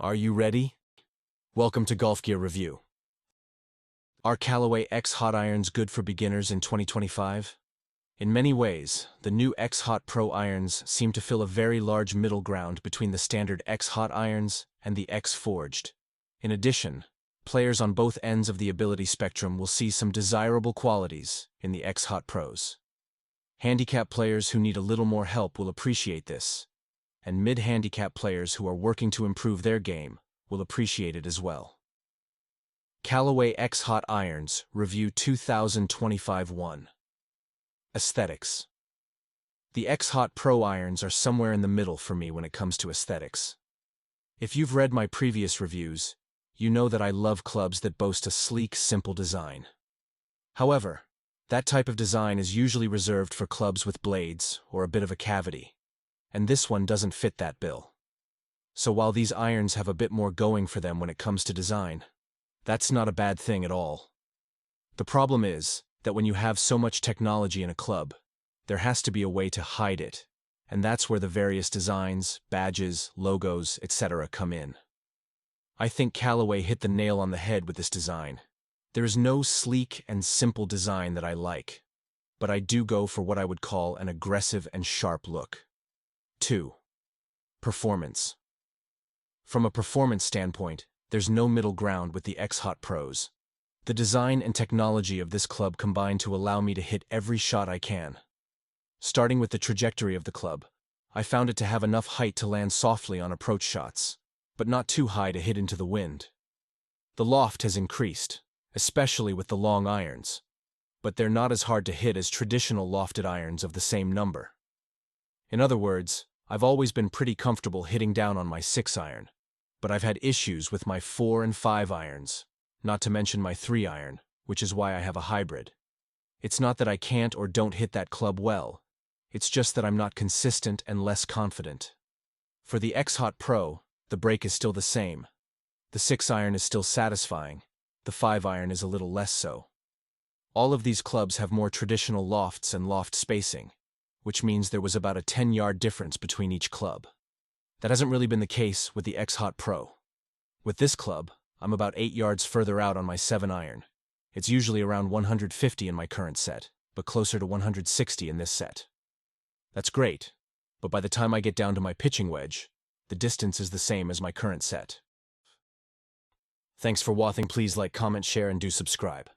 Are you ready? Welcome to Golf Gear Review. Are Callaway X Hot Irons good for beginners in 2025? In many ways, the new X Hot Pro irons seem to fill a very large middle ground between the standard X Hot irons and the X Forged. In addition, players on both ends of the ability spectrum will see some desirable qualities in the X Hot Pros. Handicap players who need a little more help will appreciate this, and mid-handicap players who are working to improve their game will appreciate it as well. Callaway X Hot Irons Review 2025-1. Aesthetics. The X Hot Pro irons are somewhere in the middle for me when it comes to aesthetics. If you've read my previous reviews, you know that I love clubs that boast a sleek, simple design. However, that type of design is usually reserved for clubs with blades or a bit of a cavity, and this one doesn't fit that bill. So while these irons have a bit more going for them when it comes to design, that's not a bad thing at all. The problem is that when you have so much technology in a club, there has to be a way to hide it, and that's where the various designs, badges, logos, etc. come in. I think Callaway hit the nail on the head with this design. There is no sleek and simple design that I like, but I do go for what I would call an aggressive and sharp look. 2. Performance. From a performance standpoint, there's no middle ground with the X Hot Pros. The design and technology of this club combine to allow me to hit every shot I can. Starting with the trajectory of the club, I found it to have enough height to land softly on approach shots, but not too high to hit into the wind. The loft has increased, especially with the long irons, but they're not as hard to hit as traditional lofted irons of the same number. In other words, I've always been pretty comfortable hitting down on my 6-iron, but I've had issues with my 4 and 5 irons, not to mention my 3-iron, which is why I have a hybrid. It's not that I can't or don't hit that club well, it's just that I'm not consistent and less confident. For the X Hot Pro, the break is still the same. The 6-iron is still satisfying, the 5-iron is a little less so. All of these clubs have more traditional lofts and loft spacing, which means there was about a 10-yard difference between each club. That hasn't really been the case with the X Hot Pro. With this club, I'm about 8 yards further out on my 7-iron. It's usually around 150 in my current set, but closer to 160 in this set. That's great, but by the time I get down to my pitching wedge, the distance is the same as my current set. Thanks for watching. Please like, comment, share, and do subscribe.